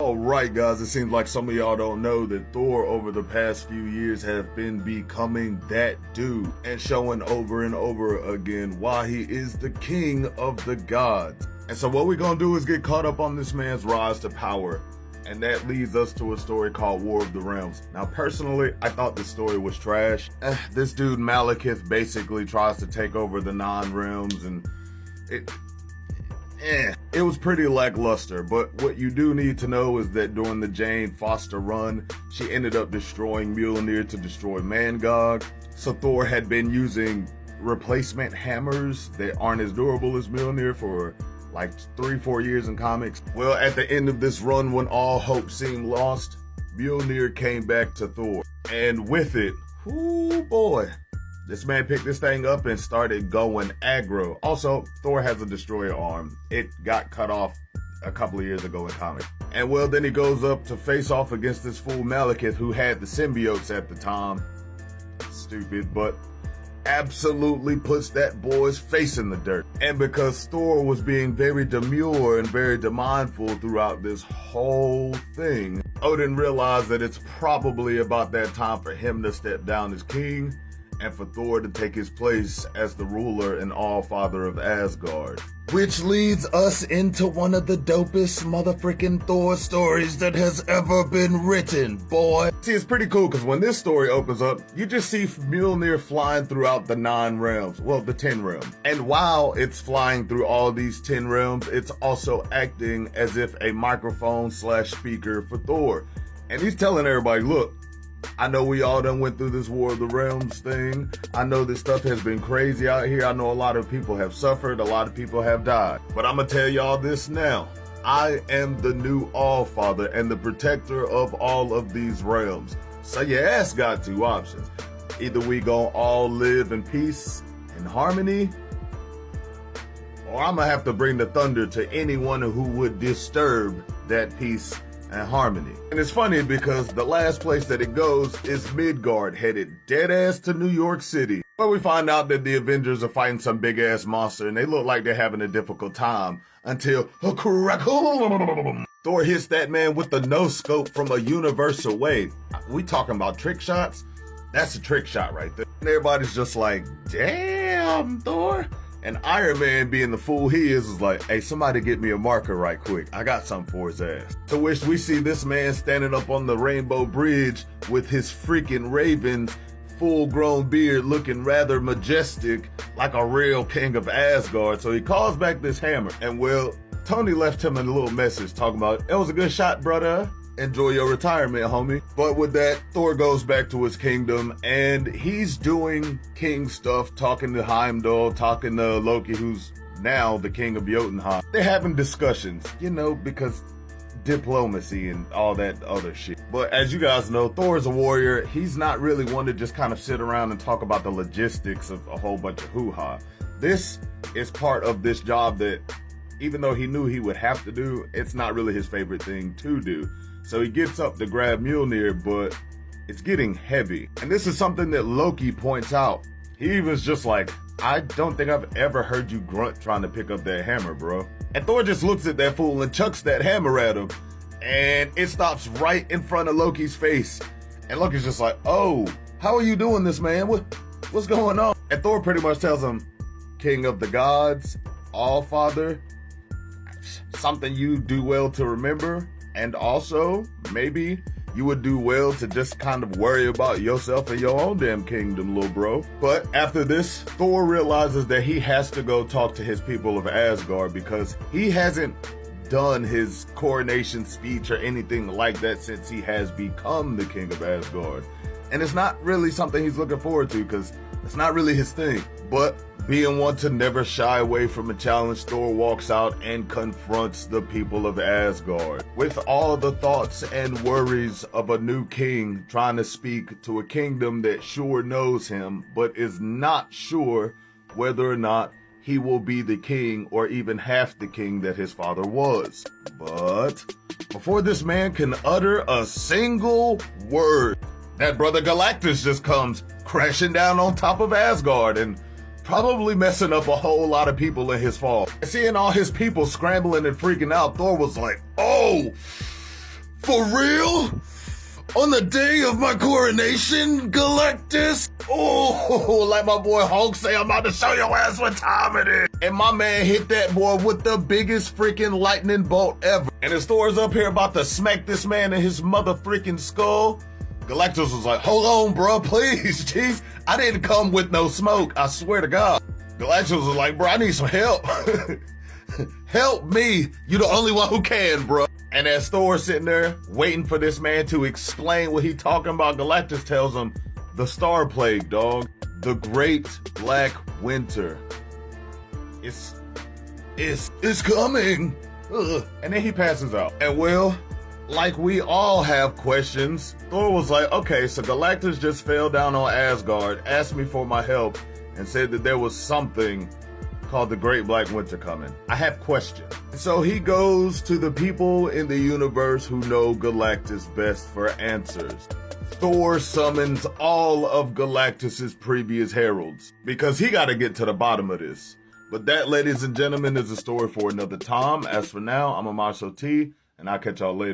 Alright guys, it seems like some of y'all don't know that Thor over the past few years have been becoming that dude and showing over and over again why he is the king of the gods. And so what we're gonna do is get caught up on this man's rise to power, and that leads us to a story called War of the Realms. Now personally, I thought this story was trash. This dude Malekith basically tries to take over the non-realms, and it was pretty lackluster, but what you do need to know is that during the Jane Foster run, she ended up destroying Mjolnir to destroy Mangog. So Thor had been using replacement hammers that aren't as durable as Mjolnir for like 3-4 years in comics. Well, at the end of this run, when all hope seemed lost, Mjolnir came back to Thor. And with it, ooh boy, this man picked this thing up and started going aggro. Also, Thor has a destroyer arm. It got cut off a couple of years ago in comics. And well, then he goes up to face off against this fool Malekith who had the symbiotes at the time. Stupid, but absolutely puts that boy's face in the dirt. And because Thor was being very demure and very mindful throughout this whole thing, Odin realized that it's probably about that time for him to step down as king, and for Thor to take his place as the ruler and all-father of Asgard. Which leads us into one of the dopest motherfucking Thor stories that has ever been written, boy. See, it's pretty cool because when this story opens up, you just see Mjolnir flying throughout the 9 realms, well, the 10 realms. And while it's flying through all these 10 realms, it's also acting as if a microphone/speaker for Thor. And he's telling everybody, look, I know we all done went through this War of the Realms thing. I know this stuff has been crazy out here. I know a lot of people have suffered. A lot of people have died. But I'm going to tell y'all this now. I am the new All-Father and the protector of all of these realms. So your ass got 2 options. Either we gonna all live in peace and harmony, or I'm going to have to bring the thunder to anyone who would disturb that peace and harmony. And it's funny because the last place that it goes is Midgard, headed dead ass to New York City, where we find out that the Avengers are fighting some big ass monster and they look like they're having a difficult time until Thor hits that man with the no scope from a universe away. We talking about trick shots? That's a trick shot right there. And everybody's just like, damn, Thor. And Iron Man, being the fool he is like, hey, somebody get me a marker right quick. I got something for his ass. To which we see this man standing up on the Rainbow Bridge with his freaking Raven's full-grown beard looking rather majestic, like a real king of Asgard. So he calls back this hammer. And well, Tony left him a little message talking about, it was a good shot, brother. Enjoy your retirement, homie. But with that, Thor goes back to his kingdom and he's doing king stuff, talking to Heimdall, talking to Loki, who's now the king of Jotunheim. They're having discussions, you know, because diplomacy and all that other shit. But as you guys know, Thor is a warrior. He's not really one to just kind of sit around and talk about the logistics of a whole bunch of hoo-ha. This is part of this job that, even though he knew he would have to do, it's not really his favorite thing to do. So he gets up to grab Mjolnir, but it's getting heavy. And this is something that Loki points out. He was just like, I don't think I've ever heard you grunt trying to pick up that hammer, bro. And Thor just looks at that fool and chucks that hammer at him. And it stops right in front of Loki's face. And Loki's just like, oh, how are you doing this, man? What's going on? And Thor pretty much tells him, king of the gods, all-father, something you do well to remember. And also, maybe you would do well to just kind of worry about yourself and your own damn kingdom, little bro. But after this, Thor realizes that he has to go talk to his people of Asgard because he hasn't done his coronation speech or anything like that since he has become the king of Asgard. And it's not really something he's looking forward to because it's not really his thing. But being one to never shy away from a challenge, Thor walks out and confronts the people of Asgard with all the thoughts and worries of a new king trying to speak to a kingdom that sure knows him, but is not sure whether or not he will be the king or even half the king that his father was. But before this man can utter a single word, that brother Galactus just comes crashing down on top of Asgard and probably messing up a whole lot of people in his fall. And seeing all his people scrambling and freaking out, Thor was like, oh, For real? On the day of my coronation, Galactus? Oh, like my boy Hulk say, I'm about to show your ass what time it is. And my man hit that boy with the biggest freaking lightning bolt ever. And as Thor's up here about to smack this man in his mother freaking skull, Galactus was like, hold on, bro, please, jeez. I didn't come with no smoke, I swear to God. Galactus was like, bro, I need some help. Help me. You the only one who can, bro. And as Thor's sitting there waiting for this man to explain what he talking about, Galactus tells him, the star plague, dog. The great black winter. It's coming. Ugh. And then he passes out. And well, like we all have questions, Thor was like, okay, so Galactus just fell down on Asgard, asked me for my help, and said that there was something called the Great Black Winter coming. I have questions. So he goes to the people in the universe who know Galactus best for answers. Thor summons all of Galactus's previous heralds because he got to get to the bottom of this. But that, ladies and gentlemen, is a story for another time. As for now, I'm Amarsho T, and I'll catch y'all later.